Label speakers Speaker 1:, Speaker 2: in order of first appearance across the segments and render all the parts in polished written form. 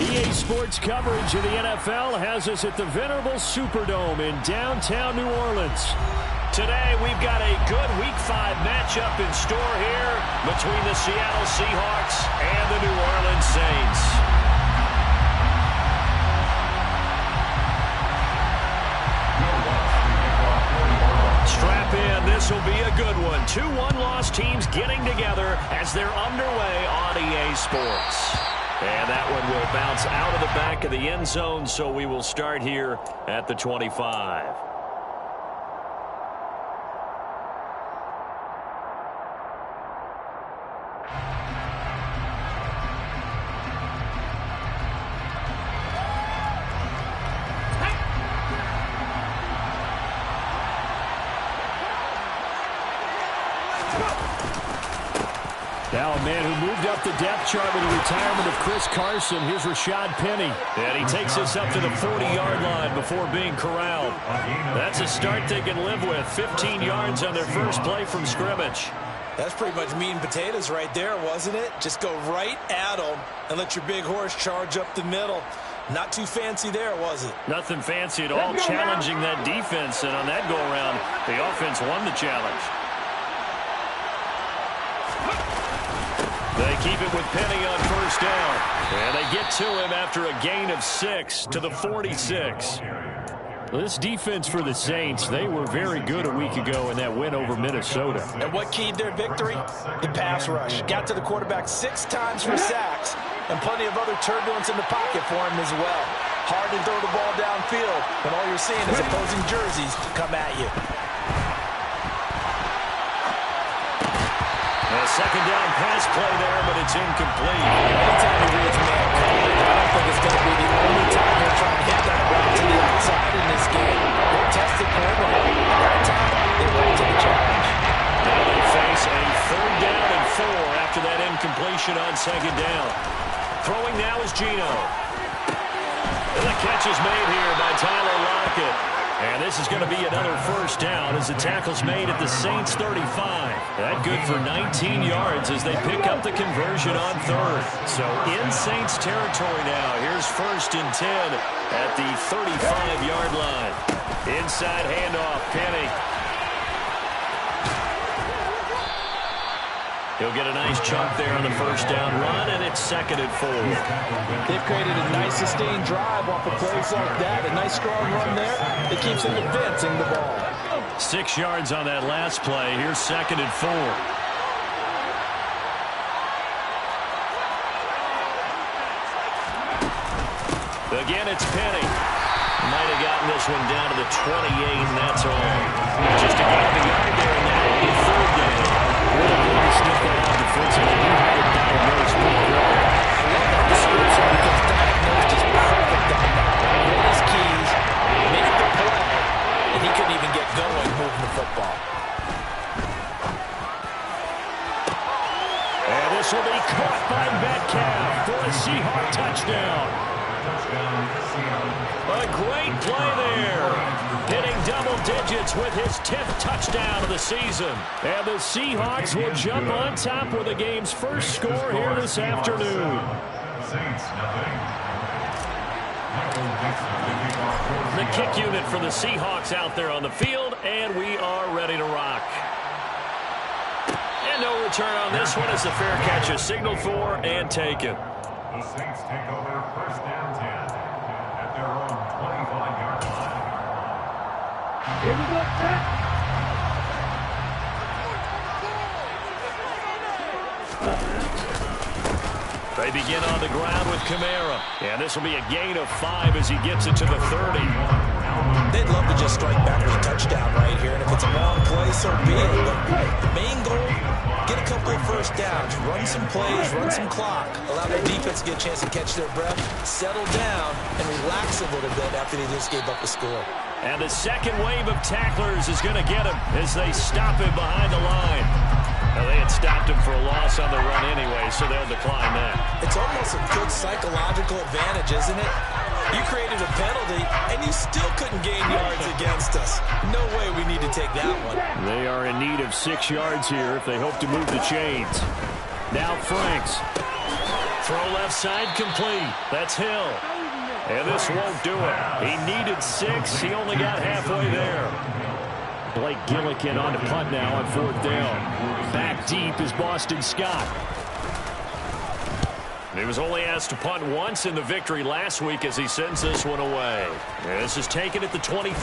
Speaker 1: EA Sports coverage of the NFL has us at the venerable Superdome in downtown New Orleans. Today, we've got a good Week 5 matchup in store here between the Seattle Seahawks and the New Orleans Saints. Strap in, this will be a good one. 2 one-loss teams getting together as they're underway on EA Sports. And that one will bounce out of the back of the end zone, so we will start here at the 25. Now a man who moved up the depth chart with the retirement of Chris Carson. Here's Rashad Penny. And he takes us up to the 40-yard line before being corralled. That's a start they can live with. 15 yards on their first play from scrimmage.
Speaker 2: That's pretty much meat and potatoes right there, wasn't it? Just go right at them and let your big horse charge up the middle. Not too fancy there, was it?
Speaker 1: Nothing fancy at all, challenging that defense. And on that go-around, the offense won the challenge. They keep it with Penny on first down. And they get to him after a gain of 6 to the 46. This defense for the Saints, they were very good a week ago in that win over Minnesota.
Speaker 2: And what keyed their victory? The pass rush. Got to the quarterback 6 times for sacks, and plenty of other turbulence in the pocket for him as well. Hard to throw the ball downfield when all you're seeing is opposing jerseys come at you.
Speaker 1: A second down pass play there, but it's incomplete.
Speaker 2: Anytime he reads man coverage, I don't think it's going to be the only time they're trying to hit that route to the outside in this game. They're tested perimeter. That time, they went to the challenge.
Speaker 1: Now they face a 3rd down and 4 after that incompletion on second down. Throwing now is Geno. And the catch is made here by Tyler Lockett. And this is going to be another first down as the tackle's made at the Saints 35. That good for 19 yards as they pick up the conversion on 3rd. So in Saints territory now. Here's 1st and 10 at the 35-yard line. Inside handoff, Penny. He'll get a nice chunk there on the first down run, and it's 2nd and 4.
Speaker 2: They've created a nice sustained drive off of plays like that. A nice strong run there. It keeps them advancing the ball.
Speaker 1: 6 yards on that last play. Here's 2nd and 4. Again, it's Penny. Might have gotten this one down to the 28, and that's all. Just a gain of a yard there, and that will be 3rd down. Really good to sniff that out defensively. You had it diagnosed pretty well.
Speaker 2: I love that description because diagnosed is perfect on that. One of his keys, made the play, and he couldn't even get going moving the football.
Speaker 1: And this will be caught by Metcalf for a Seahawk touchdown. A great play there. Hitting double digits with his 10th touchdown of the season. And the Seahawks will jump on top with the game's first score here this afternoon. The kick unit for the Seahawks out there on the field, and we are ready to rock. And no return on this one as the fair catch is signaled for and taken.
Speaker 3: The Saints take over 1st and 10 at their own 25-yard line.
Speaker 4: Here we go,
Speaker 1: They begin on the ground with Kamara. And this will be a gain of 5 as he gets it to the 30.
Speaker 2: They'd love to just strike back with a touchdown right here, and if it's a long play, so be it. But the main goal, get a couple of first downs, run some plays, run some clock, allow their defense to get a chance to catch their breath, settle down, and relax a little bit after they just gave up the score.
Speaker 1: And the second wave of tacklers is going to get him as they stop him behind the line. Now, they had stopped him for a loss on the run anyway, so they'll decline that.
Speaker 2: It's almost a good psychological advantage, isn't it? You created a penalty, and you still couldn't gain yards against us. No way we need to take that one.
Speaker 1: They are in need of 6 yards here if they hope to move the chains. Now Franks. Throw left side complete. That's Hill. And this won't do it. He needed 6. He only got halfway there. Blake Gillikin on to punt now on 4th down. Back deep is Boston Scott. He was only asked to punt once in the victory last week as he sends this one away. And this is taken at the 23.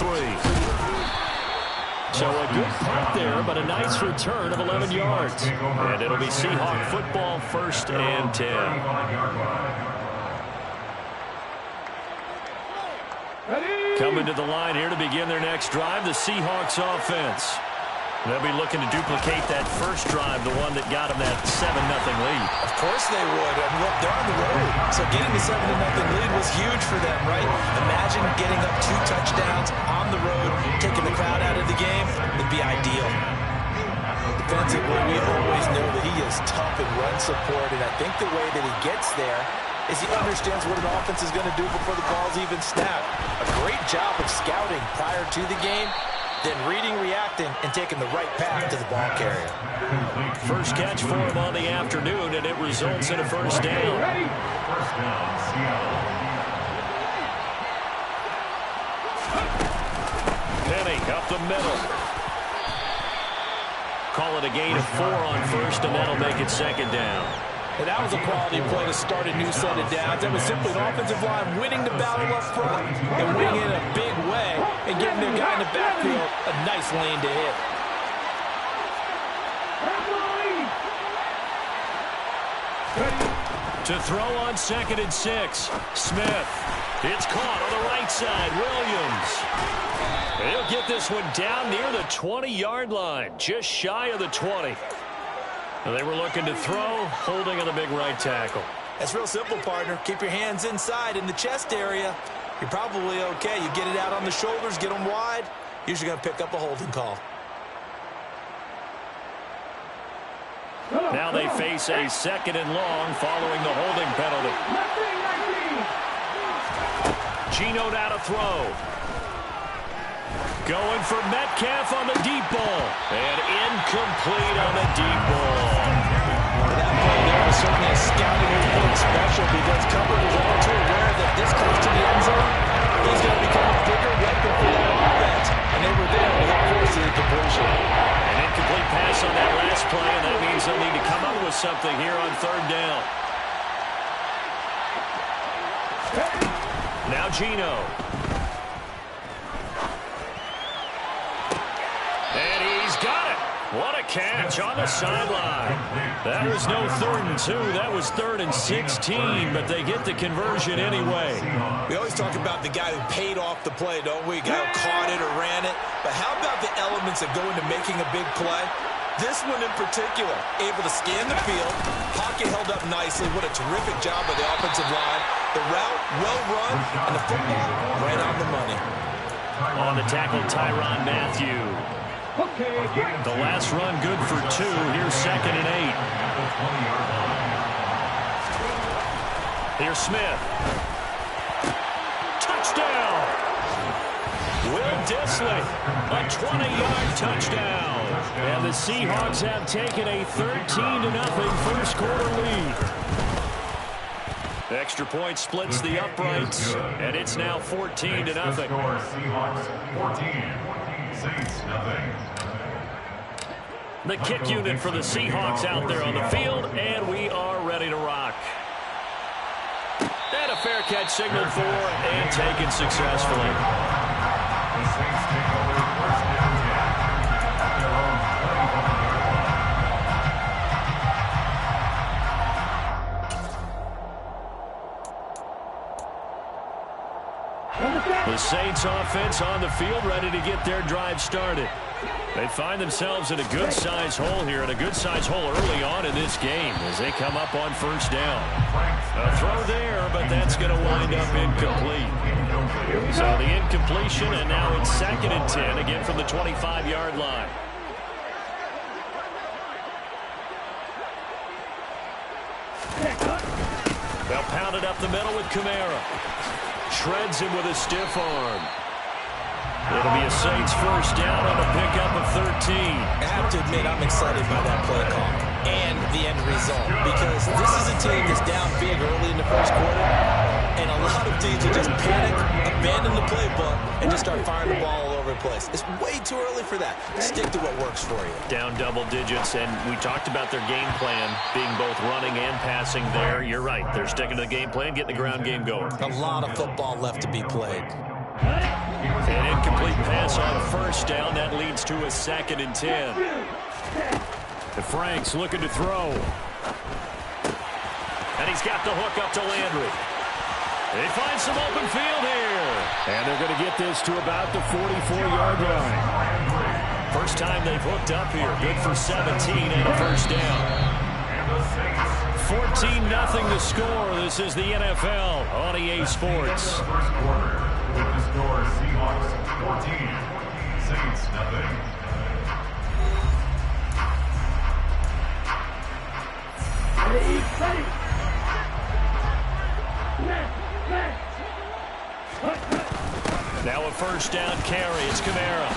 Speaker 1: So a good punt there, but a nice return of 11 yards. And it'll be Seahawk football, 1st and 10. Coming to the line here to begin their next drive, the Seahawks offense. They'll be looking to duplicate that first drive, the one that got them that 7-0 lead.
Speaker 2: Of course they would. And look, they're on the road. So getting the 7-0 lead was huge for them, right? Imagine getting up 2 touchdowns on the road, taking the crowd out of the game. It'd be ideal. Defensively, we always know that he is tough in run support, and I think the way that he gets there is he understands what an offense is going to do before the ball's even snapped. A great job of scouting prior to the game, then reading, reacting, and taking the right path to the ball carrier.
Speaker 1: First catch for him on the afternoon, and it results in a 1st down.
Speaker 3: First down, Seattle.
Speaker 1: Penny up the middle. Call it a gain of 4 on 1st, and that'll make it 2nd down.
Speaker 2: And that was a quality play to start a new set of downs. That was simply an offensive line winning the battle up front and winning in a big way and giving their guy in the backfield a nice lane to hit.
Speaker 1: To throw on 2nd and 6. Smith. It's caught on the right side. Williams. He'll get this one down near the 20-yard line, just shy of the 20. They were looking to throw, holding on the big right tackle.
Speaker 2: That's real simple, partner. Keep your hands inside in the chest area. You're probably okay. You get it out on the shoulders, get them wide. Usually going to pick up a holding call.
Speaker 1: Now they face a 2nd and long following the holding penalty. Gino now to throw. Going for Metcalf on the deep ball. And incomplete on the deep ball.
Speaker 2: That play there was certainly a scouting report special because Cumberland was all too aware that this close to the end zone, he's going to become a bigger weapon for that offense. And they were there to help force the incompletion.
Speaker 1: An incomplete pass on that last play, and that means they'll need to come up with something here on 3rd down. Now Gino. And he's got it. What a catch on the sideline. That was no 3rd and 2. That was 3rd and 16, but they get the conversion anyway.
Speaker 2: We always talk about the guy who paid off the play, don't we? The guy who caught it or ran it. But how about the elements that go into making a big play? This one in particular, able to scan the field, pocket held up nicely. What a terrific job by the offensive line. The route, well run, and the football right on the money.
Speaker 1: On the tackle, Tyrann Mathieu. The last run good for 2. Here's 2nd and 8. Here's Smith. Touchdown! Will Dissly, a 20-yard touchdown. And the Seahawks have taken a 13-0 first quarter lead. The extra point splits the uprights, and it's now 14-0.
Speaker 3: Seahawks 14, Saints nothing.
Speaker 1: The kick unit for the Seahawks out there on the field, and we are ready to rock. And a fair catch signaled for and taken successfully.
Speaker 3: The Saints take over 1st and 10 at their own 25-yard line.
Speaker 1: The Saints offense on the field, ready to get their drive started. They find themselves in a good-sized hole here, and a good-sized hole early on in this game as they come up on 1st down. A throw there, but that's going to wind up incomplete. So the incompletion, and now it's 2nd and 10, again from the 25-yard line. They'll pound it up the middle with Kamara. Shreds him with a stiff arm. It'll be a Saints 1st down on a pickup of 13.
Speaker 2: I have to admit, I'm excited by that play call. And the end result, because this is a team that's down big early in the first quarter, and a lot of teams will just panic, abandon the playbook, and just start firing the ball all over the place. It's way too early for that. Stick to what works for you.
Speaker 1: Down double digits, and we talked about their game plan being both running and passing there. You're right. They're sticking to the game plan, getting the ground game going.
Speaker 2: A lot of football left to be played.
Speaker 1: An incomplete pass on first down. That leads to a 2nd and 10. And Frank's looking to throw. And he's got the hook up to Landry. They find some open field here. And they're going to get this to about the 44-yard line. First time they've hooked up here. Good for 17 and a first down. 14-0 the score. This is the NFL on EA Sports.
Speaker 3: First quarter with the score Seahawks 14, Saints nothing.
Speaker 4: Ready.
Speaker 1: Now a first down carry. It's Kamara.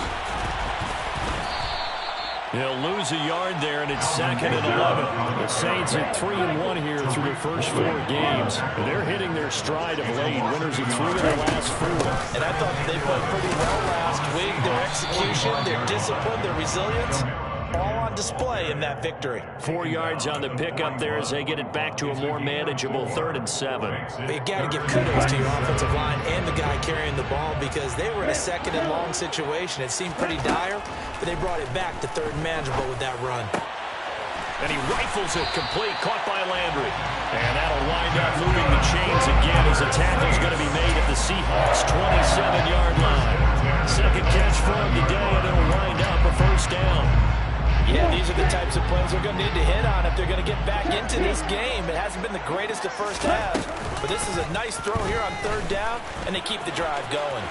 Speaker 1: He'll lose a yard there, and it's 2nd and 11. The Saints at 3-1 here through their first 4 games. They're hitting their stride of late. Winners of 3 of their last 4.
Speaker 2: And I thought they played pretty well last week. Their execution, their discipline, their resilience, all on display in that victory.
Speaker 1: 4 yards on the pickup there as they get it back to a more manageable 3rd and 7.
Speaker 2: You got to give kudos to your offensive line and the guy carrying the ball, because they were in a 2nd and long situation. It seemed pretty dire, but they brought it back to 3rd and manageable with that run.
Speaker 1: And he rifles it complete, caught by Landry. And that'll wind up moving the chains again as a tackle's going to be made at the Seahawks' 27-yard line. 2nd catch for him today, and it'll wind up a first down.
Speaker 2: Yeah, these are the types of plays they're going to need to hit on if they're going to get back into this game. It hasn't been the greatest of first halves, but this is a nice throw here on 3rd down, and they keep the drive going.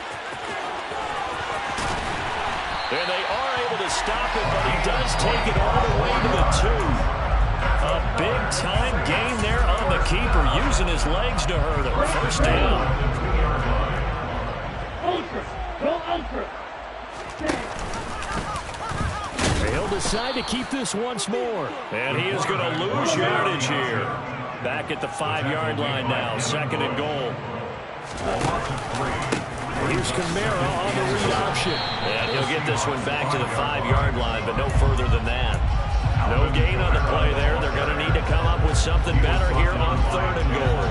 Speaker 1: And they are able to stop it, but he does take it all the way to the 2. A big-time gain there on the keeper, using his legs to hurt him. First down.
Speaker 4: Ultra. Go ultra.
Speaker 1: He'll decide to keep this once more. And he is going to lose yardage here. Back at the 5-yard line now. 2nd and goal. Here's Kamara on the read option. And he'll get this one back to the 5-yard line, but no further than that. No gain on the play there. They're going to need to come up with something better here on 3rd and goal.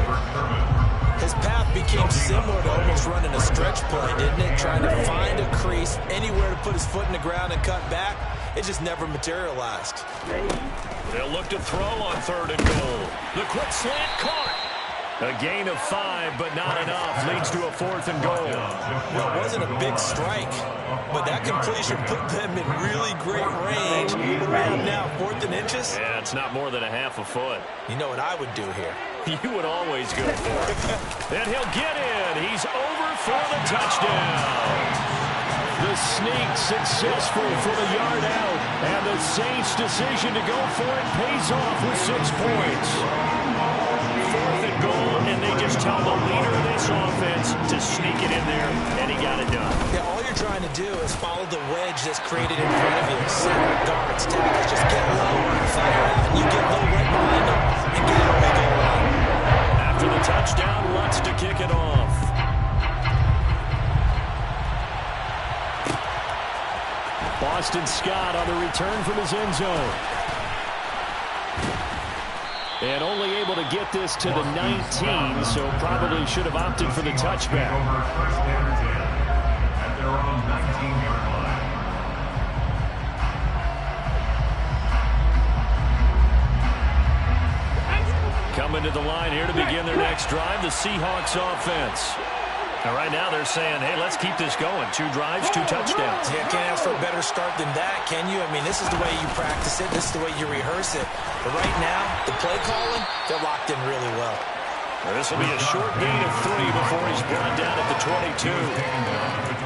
Speaker 2: His path became similar to almost running a stretch play, didn't it? Trying to find a crease, anywhere to put his foot in the ground and cut back. It just never materialized.
Speaker 1: They'll look to throw on 3rd and goal. The quick slant caught. A gain of 5, but not enough. Leads to a 4th and goal.
Speaker 2: Well, it wasn't a big strike, but that completion put them in really great range. What do we have now, 4th and inches?
Speaker 1: Yeah, it's not more than a half a foot.
Speaker 2: You know what I would do here?
Speaker 1: You would always go for it. And he'll get in. He's over for the touchdown. The sneak successful from a yard out. And the Saints' decision to go for it pays off with 6 points. 4th and goal, and they just tell the leader of this offense to sneak it in there, and he got it done.
Speaker 2: Yeah, all you're trying to do is follow the wedge that's created in front of you. Center, guards, tackles, just get low, fire out, and you get low right behind them, and get a big goal line.
Speaker 1: After the touchdown, Lutz to kick it off. Boston Scott on the return from his end zone. And only able to get this to the 19, so probably should have opted for the touchback.
Speaker 3: First and 10 at their own 19-yard line.
Speaker 1: Coming to the line here to begin their next drive, the Seahawks offense. And right now they're saying, hey, let's keep this going. 2 drives, 2 touchdowns.
Speaker 2: Yeah, can't ask for a better start than that, can you? I mean, this is the way you practice it. This is the way you rehearse it. But right now, the play calling, they're locked in really well.
Speaker 1: This will be a short gain of 3 before he's brought down at the 22.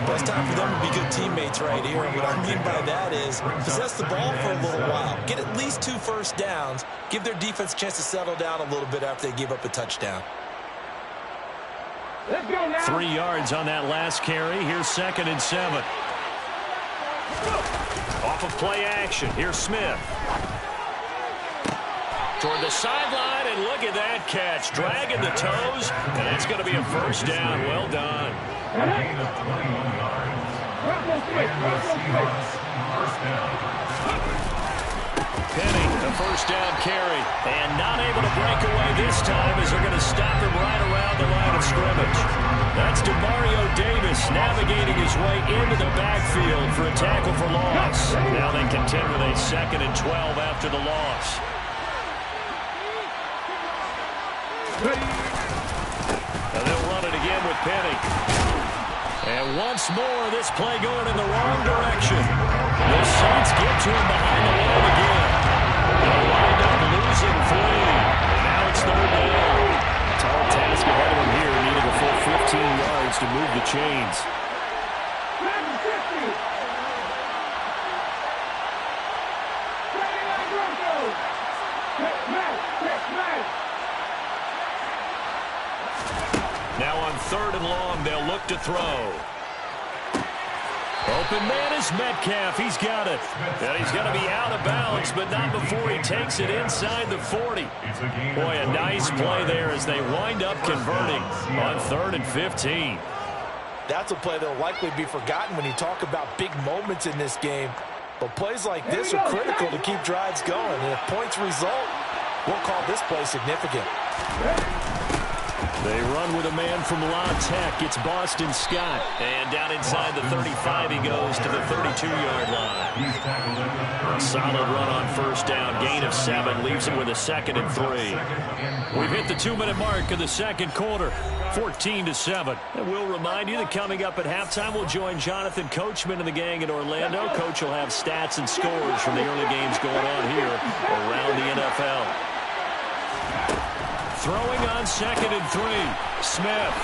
Speaker 2: Well, it's time for them to be good teammates right here. And what I mean by that is possess the ball for a little while. Get at least 2 first downs. Give their defense a chance to settle down a little bit after they give up a touchdown.
Speaker 1: 3 yards on that last carry. Here's 2nd and 7. Off of play action. Here's Smith. Toward the sideline, and look at that catch. Dragging the toes, and that's going to be a first down. Well done.
Speaker 3: A gain of 21 yards. And the Seahawks, first down.
Speaker 1: Penny, the first down carry. And not able to break away this time as they're going to stop him right around the line of scrimmage. That's DeMario Davis navigating his way into the backfield for a tackle for loss. Now they contend with a 2nd and 12 after the loss. And they'll run it again with Penny. And once more, this play going in the wrong direction. The Saints get to him behind the line again. They'll wind up losing 3. And now it's 3rd down. Tall task ahead of him here, needing a full 15 yards to move the chains. Now on 3rd and long, they'll look to throw. Open man is Metcalf. He's got it. And he's going to be out of bounds, but not before he takes it inside the 40. Boy, a nice play there as they wind up converting on 3rd and 15.
Speaker 2: That's a play that will likely be forgotten when you talk about big moments in this game. But plays like this are critical to keep drives going. And if points result, we'll call this play significant.
Speaker 1: They run with a man from La Tech. It's Boston Scott. And down inside the 35, he goes to the 32-yard line. A solid run on first down. Gain of 7 leaves him with a 2nd and 3. We've hit the 2-minute mark of the second quarter. 14-7. And we'll remind you that coming up at halftime, we'll join Jonathan Coachman and the gang in Orlando. Coach will have stats and scores from the early games going on here around the NFL. Throwing on 2nd and 3. Smith.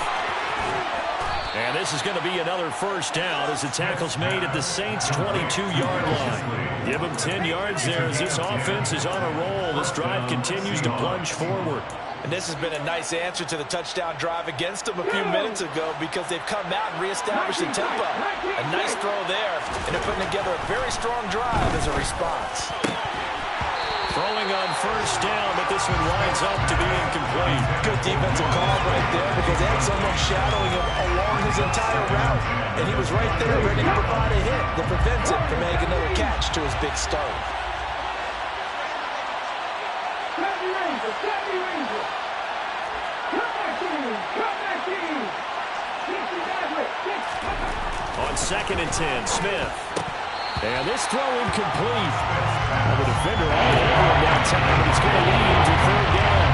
Speaker 1: And this is going to be another first down as the tackle's made at the Saints' 22-yard line. Give them 10 yards there as this offense is on a roll. This drive continues to plunge forward.
Speaker 2: And this has been a nice answer to the touchdown drive against them a few minutes ago because they've come out and reestablished the tempo. A nice throw there, and they're putting together a very strong drive as a response.
Speaker 1: Throwing on first down, but this one winds up to be incomplete.
Speaker 2: Good defensive call right there because they had someone shadowing him along his entire route. And he was right there ready to provide a hit that prevents him from making another catch to his big start.
Speaker 1: On 2nd and 10, Smith. And this throw incomplete. And the defender all over him that time, but it's going to lead to 3rd down.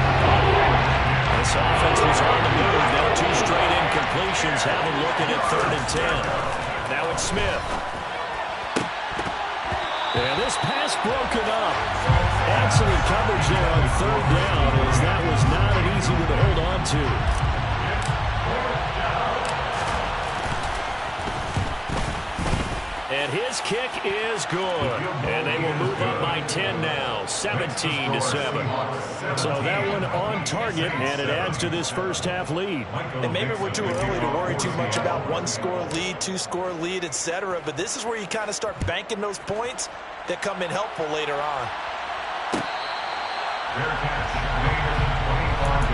Speaker 1: This offense was on the move. Now 2 straight incompletions have them looking at 3rd and 10. Now it's Smith. And this pass broken up. Excellent coverage there on 3rd down as that was not an easy one to hold on to. And his kick is good. And they will move up by 10 now, 17-7. So that one on target, and it adds to this first half lead.
Speaker 2: And maybe we're too early to worry too much about 1-score lead, 2-score lead, etc. But this is where you kind of start banking those points that come in helpful later on.
Speaker 3: Fair catch made at the 25-yard line.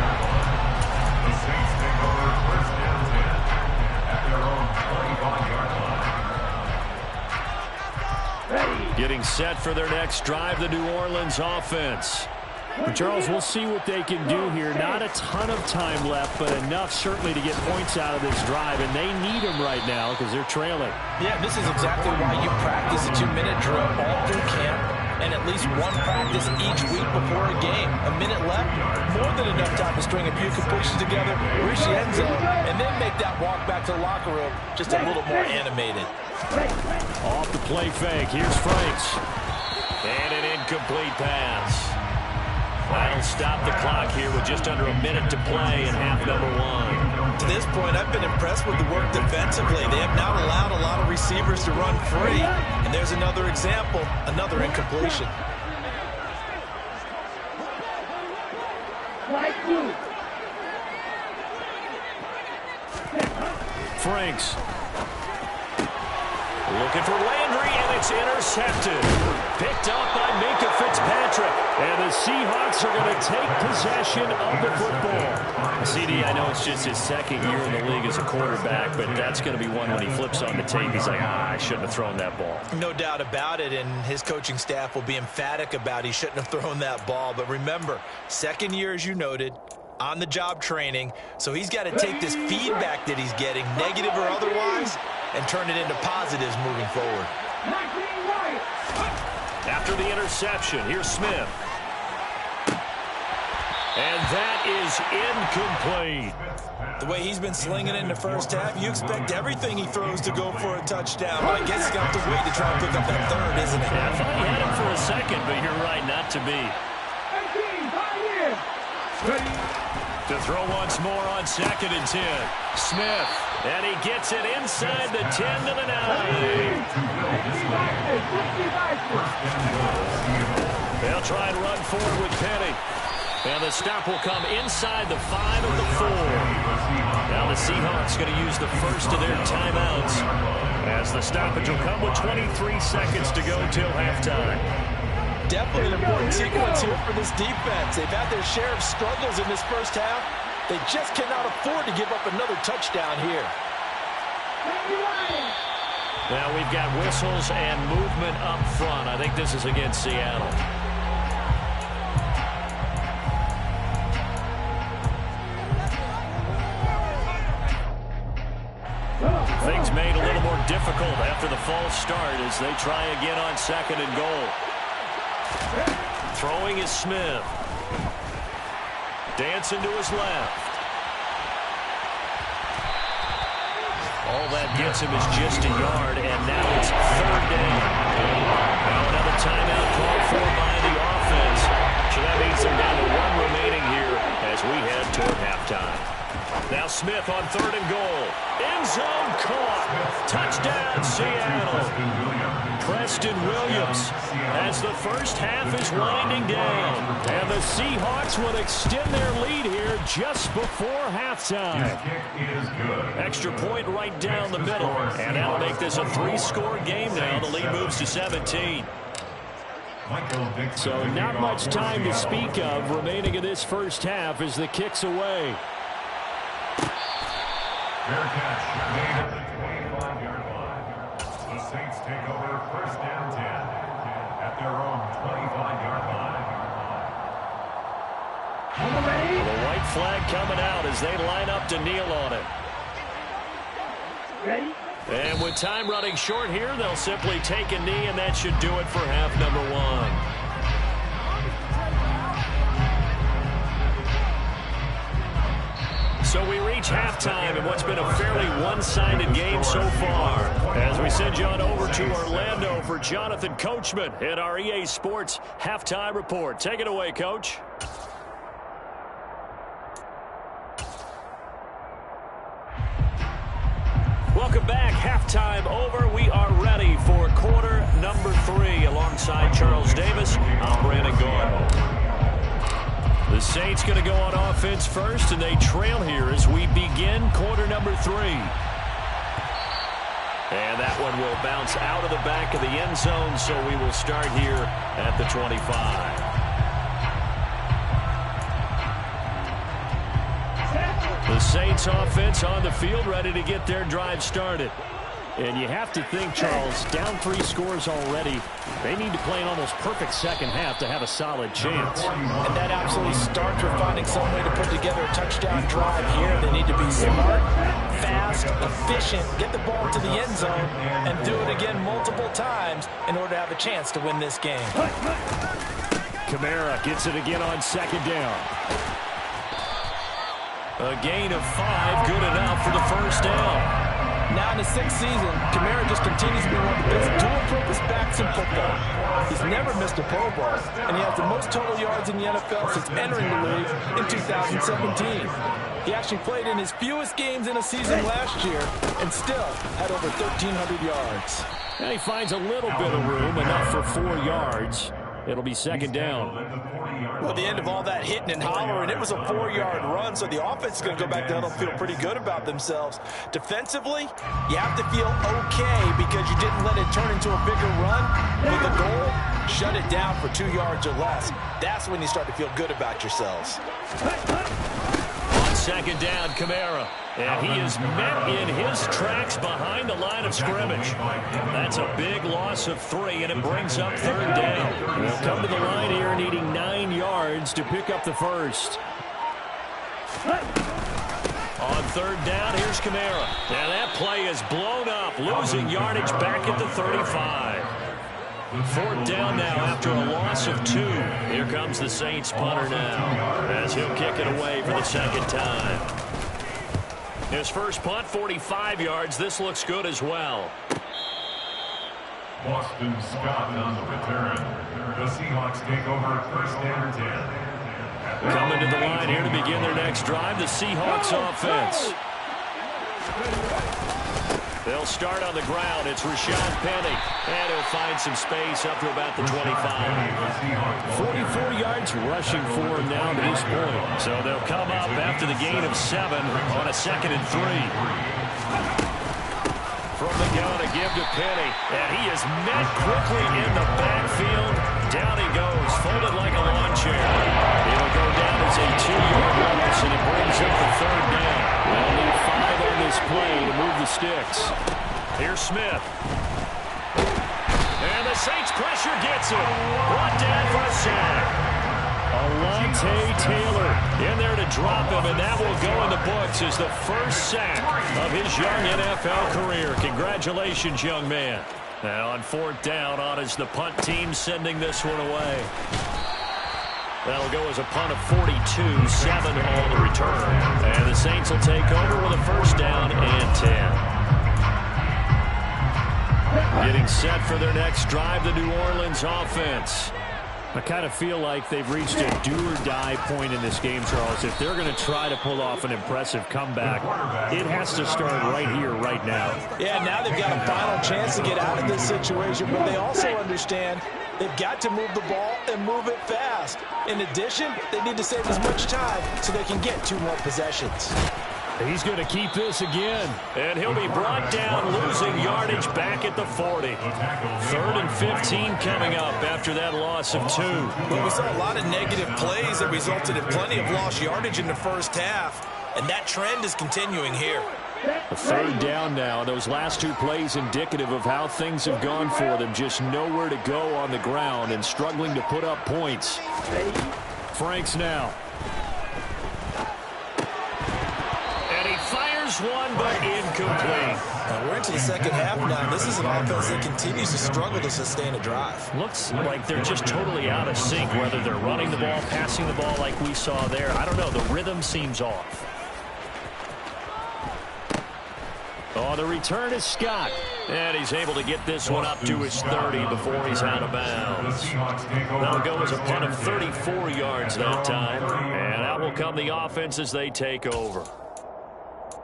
Speaker 3: The Saints take over first down 10 at their own 25-yard line.
Speaker 1: Getting set for their next drive, the New Orleans offense.
Speaker 5: And Charles, we'll see what they can do here. Not a ton of time left, but enough certainly to get points out of this drive, and they need them right now because they're trailing.
Speaker 2: Yeah, this is exactly why you practice a 2-minute drill all through camp and at least one practice each week before a game. A minute left, more than enough time to string a few completions together, reach the end zone, and then make that walk back to the locker room just a little more animated.
Speaker 1: Off the play fake, here's Franks. And an incomplete pass. That'll stop the clock here with just under a minute to play in half number 1.
Speaker 2: To this point, I've been impressed with the work defensively. They have not allowed a lot of receivers to run free. And there's another example, another incompletion.
Speaker 1: Franks. Looking for Landry, and it's intercepted. Picked up by Minka Fitzpatrick.
Speaker 5: And the Seahawks are going to take possession of the football.
Speaker 1: CD, I know it's just his second year in the league as a quarterback, but that's going to be one when he flips on the tape. He's like, I shouldn't have thrown that ball.
Speaker 2: No doubt about it, and his coaching staff will be emphatic about he shouldn't have thrown that ball. But remember, second year, as you noted, on-the-job training, so he's got to take this feedback that he's getting, negative or otherwise, and turn it into positives moving forward.
Speaker 1: After the interception, here's Smith. And that is incomplete.
Speaker 2: The way he's been slinging it in the first half, you expect everything he throws to go for a touchdown. But I guess he's going to have to wait to try and pick up that third, isn't it?
Speaker 1: Yeah, I thought he had him for a second, but you're right, not to be. To throw once more on 2nd and 10. Smith, and he gets it inside the 10 to the 9. They'll try and run forward with Penny. And the stop will come inside the 5 of the 4. Now the Seahawks going to use the first of their timeouts as the stoppage will come with 23 seconds to go till halftime.
Speaker 2: Definitely an important sequence here for this defense. They've had their share of struggles in this first half. They just cannot afford to give up another touchdown here.
Speaker 1: Now we've got whistles and movement up front. I think this is against Seattle. Things made a little more difficult after the false start as they try again on 2nd and goal. Throwing is Smith. Dancing to his left. All that gets him is just a yard, and now it's 3rd down. Now another timeout called for by the offense. So that means they're down to 1 remaining here as we head toward halftime. Now Smith on 3rd and goal. End zone caught. Touchdown, Seattle. Preston Williams as the first half is winding down. And the Seahawks will extend their lead here just before halftime. Extra point right down the middle. And that'll make this a 3-score game now. The lead moves to 17.
Speaker 5: So not much time to speak of remaining in this first half as the kick's away.
Speaker 3: Fair catch made at the 25-yard line. The Saints take over 1st and 10 at their own 25-yard line.
Speaker 1: The white flag coming out as they line up to kneel on it.
Speaker 4: Ready?
Speaker 1: And with time running short here, they'll simply take a knee, and that should do it for half number 1. So we reach halftime in what's been a fairly one-sided game so far. As we send you on over to Orlando for Jonathan Coachman in our EA Sports Halftime Report. Take it away, Coach. Welcome back. Halftime over. We are ready for quarter number 3 alongside Charles Davis. I'm Brandon Gordon. The Saints going to go on offense first, and they trail here as we begin quarter number 3. And that one will bounce out of the back of the end zone, so we will start here at the 25. The Saints offense on the field, ready to get their drive started. And you have to think, Charles, down 3 scores already. They need to play an almost perfect second half to have a solid chance.
Speaker 2: And that absolutely starts with finding some way to put together a touchdown drive here. They need to be smart, fast, efficient, get the ball to the end zone, and do it again multiple times in order to have a chance to win this game.
Speaker 5: Kamara gets it again on 2nd down.
Speaker 1: A gain of 5, good enough for the first down.
Speaker 2: Now in his 6th season, Kamara just continues to be one of the best dual-purpose backs in football. He's never missed a Pro Bowl, and he has the most total yards in the NFL since entering the league in 2017. He actually played in his fewest games in a season last year and still had over 1,300 yards.
Speaker 5: And he finds a little bit of room, enough for 4 yards. It'll be 2nd down.
Speaker 2: Well, the end of all that hitting and hollering, it was a 4-yard run, so the offense is going to go back down and feel pretty good about themselves. Defensively, you have to feel okay because you didn't let it turn into a bigger run. With the goal, shut it down for 2 yards or less. That's when you start to feel good about yourselves.
Speaker 1: On second down, Kamara. And he is met in his tracks behind the line of scrimmage. That's a big loss of 3, and it brings up third down.
Speaker 5: They'll come to the line here needing 9 yards to pick up the first.
Speaker 1: On third down, here's Kamara. Now that play is blown up, losing yardage back at the 35. Fourth down now after a loss of 2. Here comes the Saints punter now as he'll kick it away for the second time. His first punt, 45 yards. This looks good as well.
Speaker 3: Boston Scott on the return. The Seahawks take over first and 10.
Speaker 1: Coming to the line here to begin their next drive, the Seahawks offense. They'll start on the ground. It's Rashad Penny. And he'll find some space up to about the 25.
Speaker 5: 44 yards rushing for him now to this point.
Speaker 1: So they'll come up after the gain of 7 on a 2nd and 3. From the gun, a give to Penny. And he is met quickly in the backfield. Down he goes, folded like a lawn chair. It'll go down as a 2-yard loss, and it brings up the third down.
Speaker 5: They'll need 5 on this play to move the sticks.
Speaker 1: Here's Smith. And the Saints pressure gets him. Brought down for a sack.
Speaker 5: Alontae Taylor
Speaker 1: In there to drop him, and that will go in the books as the first sack of his young NFL career. Congratulations, young man. And on fourth down, on is the punt team sending this one away. That'll go as a punt of 42, 7 on the return. And the Saints will take over with a first down and 10. Getting set for their next drive, the New Orleans offense.
Speaker 5: I kind of feel like they've reached a do-or-die point in this game, Charles. If they're going to try to pull off an impressive comeback, it has to start right here, right now.
Speaker 2: Yeah, now they've got a final chance to get out of this situation, but they also understand they've got to move the ball and move it fast. In addition, they need to save as much time so they can get 2 more possessions.
Speaker 5: He's going to keep this again.
Speaker 1: And he'll be brought down, losing yardage back at the 40. 3rd and 15 coming up after that loss of 2.
Speaker 2: But we saw a lot of negative plays that resulted in plenty of lost yardage in the first half, and that trend is continuing here.
Speaker 5: A third down now. Those last 2 plays indicative of how things have gone for them. Just nowhere to go on the ground and struggling to put up points. Franks now.
Speaker 1: One, but incomplete.
Speaker 2: We're into the second half now. This is an offense that continues to struggle to sustain a drive.
Speaker 1: Looks like they're just totally out of sync, whether they're running the ball, passing the ball like we saw there. I don't know. The rhythm seems off. Oh, the return is Scott. And he's able to get this one up to his 30 before he's out of bounds. That'll go as a punt of 34 yards that time. And out will come the offense as they take over.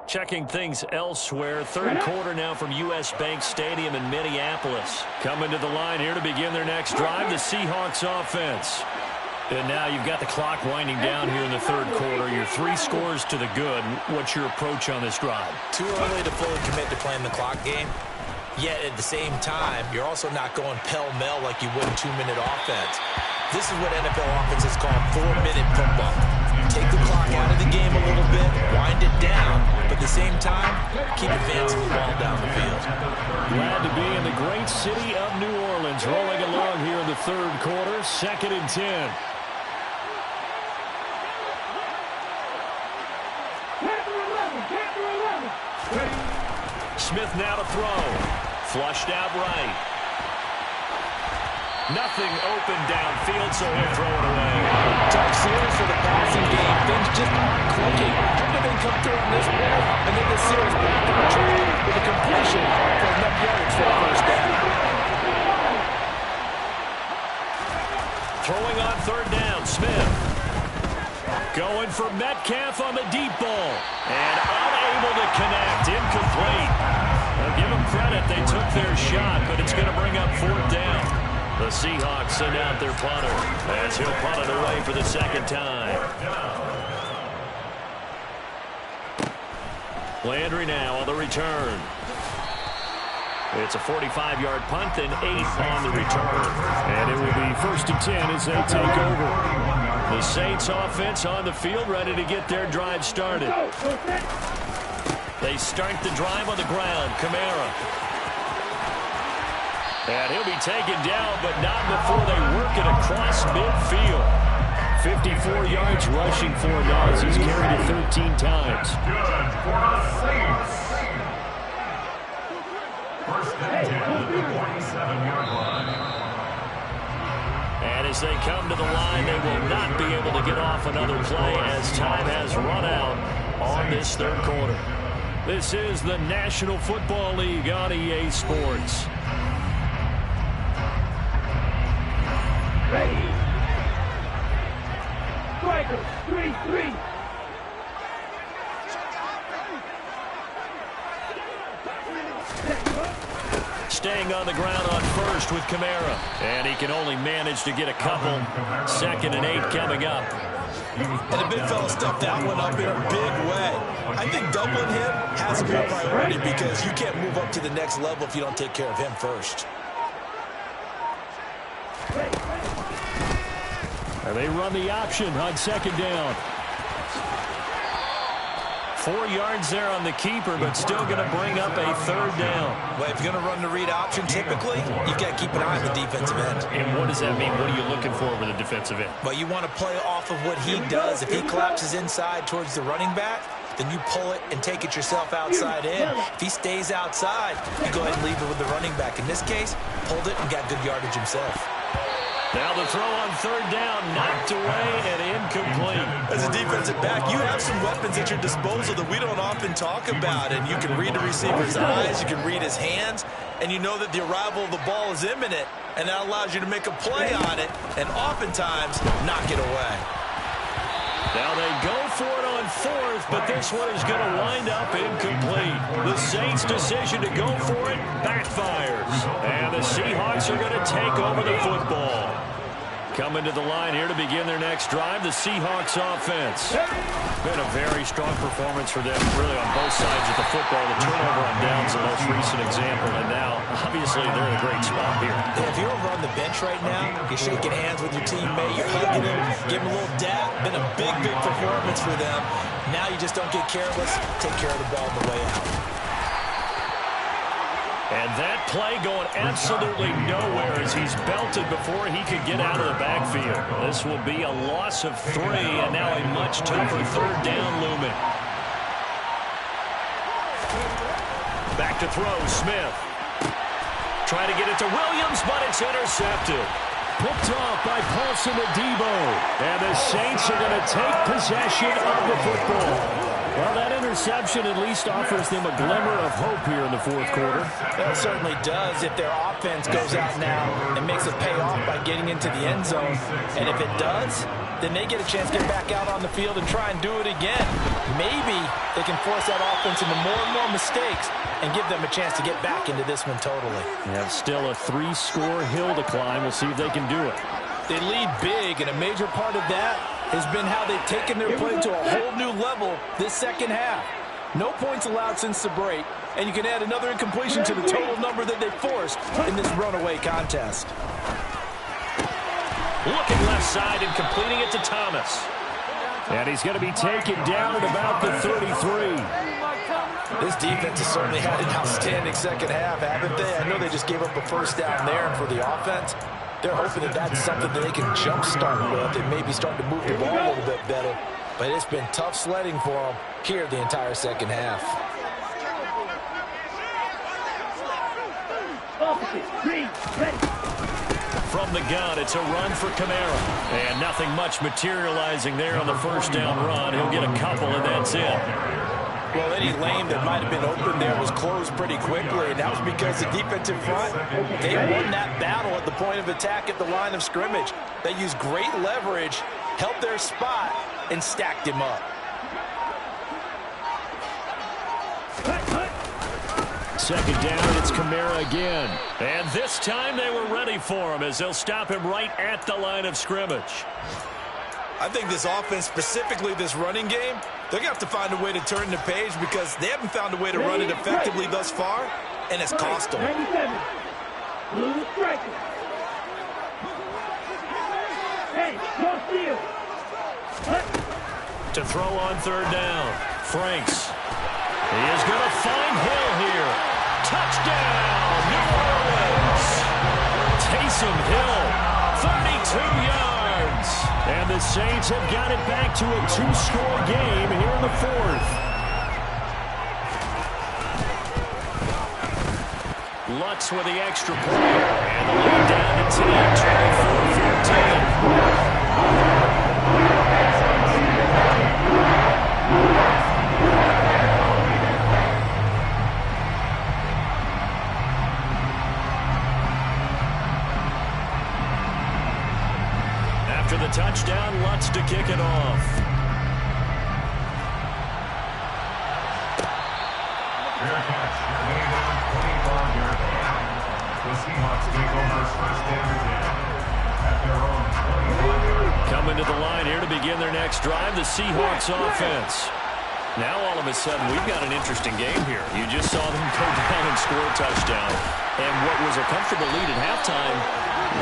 Speaker 1: Checking things elsewhere. Third quarter now from U.S. Bank Stadium in Minneapolis. Coming to the line here to begin their next drive, the Seahawks offense. And now you've got the clock winding down here in the third quarter. Your 3 scores to the good. What's your approach on this drive?
Speaker 2: Too early to fully commit to playing the clock game. Yet at the same time, you're also not going pell-mell like you would in 2-minute offense. This is what NFL offenses call 4-minute football. Take the clock out of the game a little bit, wind it down, but at the same time, keep advancing the ball down the field.
Speaker 5: Glad to be in the great city of New Orleans, rolling along here in the third quarter, 2nd and 10.
Speaker 1: Smith now to throw. Flushed out right. Nothing open downfield, so he'll throw it away.
Speaker 2: Tough series for the passing game. Things just aren't clicking. Everything come through on this play, and then the series back on track with a completion for enough yards for the first down.
Speaker 1: Throwing on third down, Smith. Going for Metcalf on the deep ball. And unable to connect. Incomplete. I'll give them credit. They took their shot, but it's going to bring up fourth down. The Seahawks send out their punter as he'll punt it away for the second time. Landry now on the return. It's a 45-yard punt and 8 on the return.
Speaker 5: And it will be 1st and 10 as they take over.
Speaker 1: The Saints offense on the field ready to get their drive started. They start the drive on the ground. Kamara. And he'll be taken down, but not before they work it across midfield.
Speaker 5: 54 yards rushing for him now as he's carried it 13 times.
Speaker 3: Good for the Saints. 1st and 10 at the 47-yard line.
Speaker 1: And as they come to the line, they will not be able to get off another play as time has run out on this third quarter.
Speaker 5: This is the National Football League on EA Sports.
Speaker 4: Ready. Strikers, 3-3.
Speaker 1: Staying on the ground on first with Kamara. And he can only manage to get a couple. 2nd and 8 coming up.
Speaker 2: And the big fella stepped that one up in a big way. I think doubling him has to be a priority because you can't move up to the next level if you don't take care of him first.
Speaker 5: And they run the option on 2nd down.
Speaker 1: 4 yards there on the keeper, but still going to bring up a 3rd down.
Speaker 2: Well, if you're going to run the read option, typically, you've got to keep an eye on the defensive end.
Speaker 1: And what does that mean? What are you looking for with a defensive end?
Speaker 2: Well, you want to play off of what he does. If he collapses inside towards the running back, then you pull it and take it yourself outside in. If he stays outside, you go ahead and leave it with the running back. In this case, pulled it and got good yardage himself.
Speaker 1: Now the throw on 3rd down, knocked away and incomplete.
Speaker 2: As a defensive back, you have some weapons at your disposal that we don't often talk about. And you can read the receiver's eyes, you can read his hands, and you know that the arrival of the ball is imminent. And that allows you to make a play on it and oftentimes knock it away.
Speaker 1: Now they go for it on 4th, but this one is going to wind up incomplete. The Saints' decision to go for it backfires. And the Seahawks are going to take over the football. Coming to the line here to begin their next drive, the Seahawks offense. Been a very strong performance for them, really on both sides of the football. The turnover on downs the most recent example, and now, obviously, they're in a great spot here.
Speaker 2: Yeah, if you're over on the bench right now, you're shaking hands with your teammate, you're hugging him, giving him a little dap. Been a big, big performance for them. Now you just don't get careless. Take care of the ball on the way out.
Speaker 1: And that play going absolutely nowhere as he's belted before he could get out of the backfield. This will be a loss of 3, and now a much tougher 3rd down looming. Back to throw, Smith. Trying to get it to Williams, but it's intercepted.
Speaker 5: Picked off by Paulson Adebo. And the Saints are going to take possession of the football. Well, that interception at least offers them a glimmer of hope here in the 4th quarter.
Speaker 2: It certainly does if their offense goes out now and makes it pay off by getting into the end zone. And if it does, then they get a chance to get back out on the field and try and do it again. Maybe they can force that offense into more and more mistakes and give them a chance to get back into this one totally.
Speaker 5: Yeah, still a 3-score hill to climb. We'll see if they can do it.
Speaker 2: They lead big, and a major part of that has been how they've taken their play to a whole new level this second half. No points allowed since the break, and you can add another incompletion to the total number that they forced in this runaway contest.
Speaker 1: Looking left side and completing it to Thomas.
Speaker 5: And he's going to be taken down at about the 33.
Speaker 2: This defense has certainly had an outstanding second half, haven't they? I know they just gave up a 1st down there, and for the offense, they're hoping that that's something that they can jumpstart with and maybe start to move the ball a little bit better. But it's been tough sledding for them here the entire second half.
Speaker 1: From the gun, it's a run for Kamara. And nothing much materializing there on the 1st down run. He'll get a couple, and that's it.
Speaker 2: Well, any lane that might have been open there was closed pretty quickly, and that was because the defensive front, they won that battle at the point of attack at the line of scrimmage. They used great leverage, held their spot, and stacked him up.
Speaker 5: second down. It's Kamara again.
Speaker 1: And this time they were ready for him as they'll stop him right at the line of scrimmage.
Speaker 2: I think this offense, specifically this running game, they're going to have to find a way to turn the page because they haven't found a way to run it effectively thus far, and it's cost them.
Speaker 4: 97. Blue striker. Hey, no steal.
Speaker 1: To throw on third down. Franks. He is going to find Hill here. Touchdown, New Orleans. Taysom Hill, 32 yards. And the Saints have got it back to a 2-score game here in the fourth. Lutz with the extra point. And the lead down to 10, 24-14. After the touchdown, Lutz to kick it off.
Speaker 3: Fair catch. Going down 25-yard line. The Seahawks take over first down again at their own 25-yard line.
Speaker 1: Coming to the line here to begin their next drive, the Seahawks offense. Now all of a sudden we've got an interesting game here. You just saw them go down and score a touchdown. And what was a comfortable lead at halftime,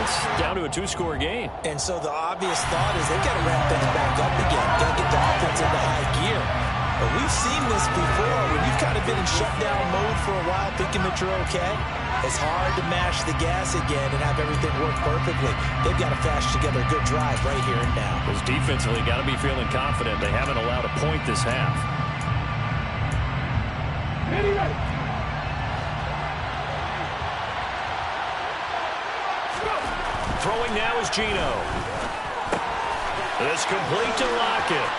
Speaker 1: it's down to a 2-score game.
Speaker 2: And so the obvious thought is they've got to ramp things back up again. Got to get the offense into high gear. But we've seen this before when you've kind of been in shutdown mode for a while thinking that you're okay. It's hard to mash the gas again and have everything work perfectly. They've got to flash together a good drive right here and now.
Speaker 1: Because defensively, got to be feeling confident. They haven't allowed a point this half. Throwing now is Geno. It's complete to Lockett.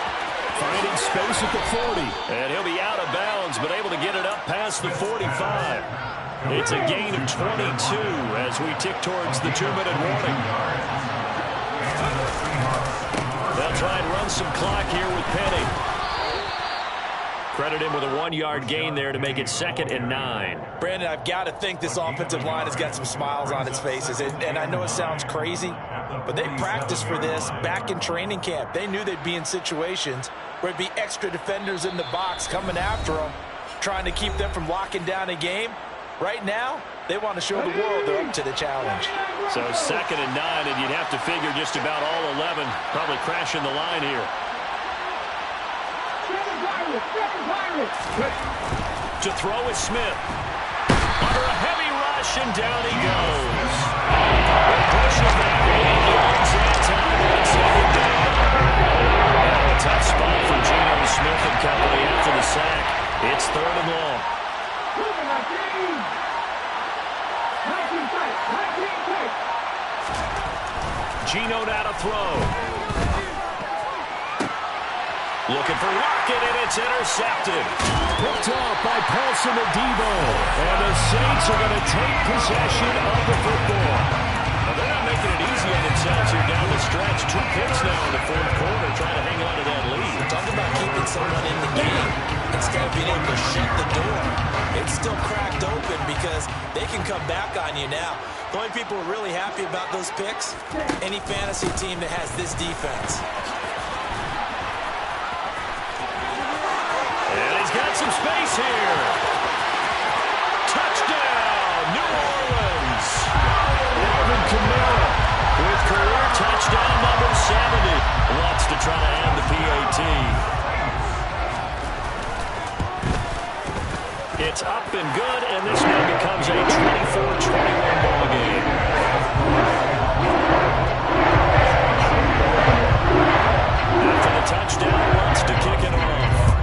Speaker 1: Finding space at the 40. And he'll be out of bounds, but able to get it up past the 45. It's a gain of 22 as we tick towards the 2-minute warning. They'll try and run some clock here with Penny. Credit him with a 1-yard gain there to make it 2nd and 9.
Speaker 2: Brandon, I've got to think this offensive line has got some smiles on its faces. And I know it sounds crazy, but they practiced for this back in training camp. They knew they'd be in situations where it'd be extra defenders in the box coming after them, trying to keep them from locking down a game. Right now, they want to show the world they're up to the challenge.
Speaker 1: So 2nd and 9, and you'd have to figure just about all 11 probably crashing the line here. To throw is Smith. Under a heavy rush, and down he goes. Pushes back 8 yards that time on 2nd down. And a tough spot for Geno Smith and company after the sack. It's 3rd and long. Geno now to throw. Looking for Lockett, and it's intercepted. Picked off by Paulson Adebo. And the Saints are going to take possession of the football. Well, they're not making it easy on themselves here down the stretch. 2 picks now in the 4th quarter, trying to hang on to that lead.
Speaker 2: Talk about keeping someone in the game instead of being able to shut the door. It's still cracked open because they can come back on you now. The only people who are really happy about those picks, any fantasy team that has this defense.
Speaker 1: Got some space here. Touchdown, New Orleans. Alvin Kamara with career touchdown number 70. Wants to try to end the PAT. It's up and good, and this now becomes a 24-21 ball game. After the touchdown, wants to kick it off.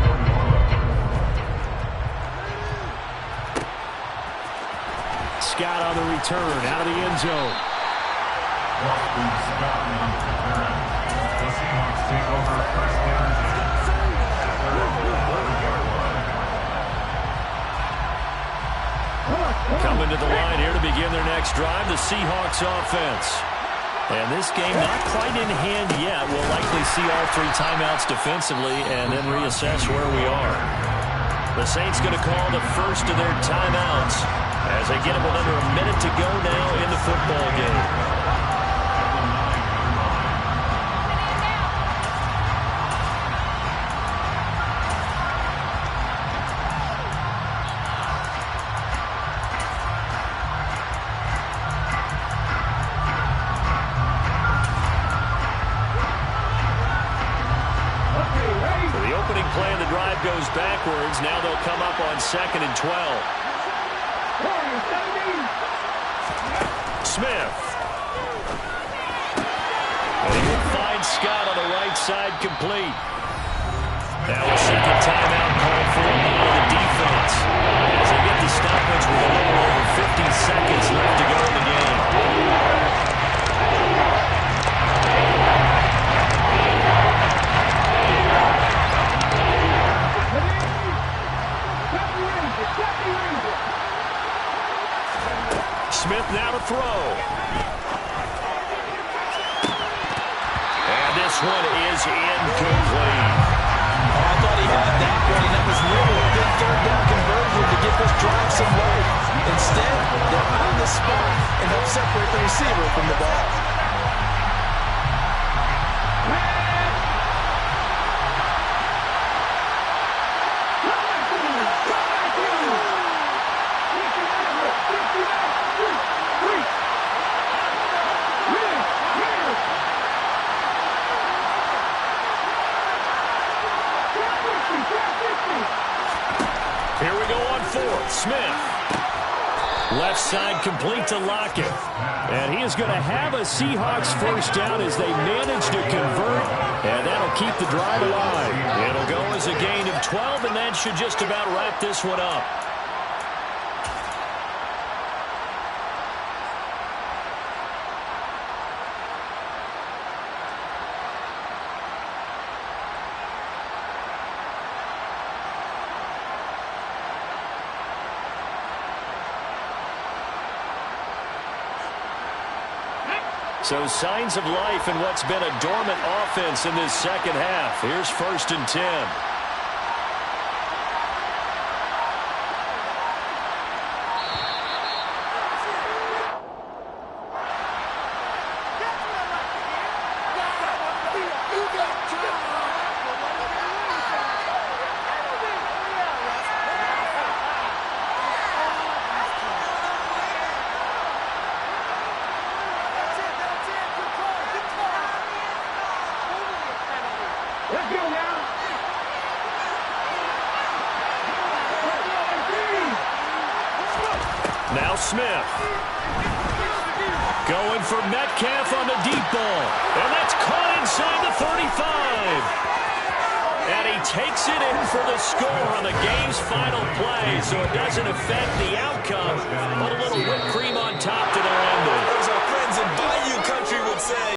Speaker 1: Scott on the return, out of the end zone.
Speaker 3: The Seahawks take over first down at their own 11-yard line.
Speaker 1: Coming to the line here to begin their next drive, the Seahawks offense. And this game not quite in hand yet. We'll likely see all 3 timeouts defensively and then reassess where we are. The Saints going to call the first of their timeouts as they get it with under a minute to go now in the football game.
Speaker 5: Play and the drive goes backwards. Now they'll come up on 2nd and 12. Smith. And he will find Scott on the right side complete. Now a second timeout called for by the defense. As they get the stoppage with a little over 50 seconds left to go in the game. Smith now to throw. And this one is incomplete.
Speaker 2: Oh, I thought he had that one. That was really a good third down conversion to get this drive some life. Instead, they're on the spot and help separate the receiver from the ball.
Speaker 5: Here we go on 4th. Smith. Left side complete to Lockett. And he is going to have a Seahawks first down as they manage to convert. And that'll keep the drive alive. It'll go as a gain of 12, and that should just about wrap this one up. So signs of life in what's been a dormant offense in this second half. Here's 1st and 10. Now Smith. Going for Metcalf on the deep ball. And that's caught inside the 35. And he takes it in for the score on the game's final play. So it doesn't affect the outcome, but a little whipped cream on top to their ending.
Speaker 2: As our friends in Bayou Country would say.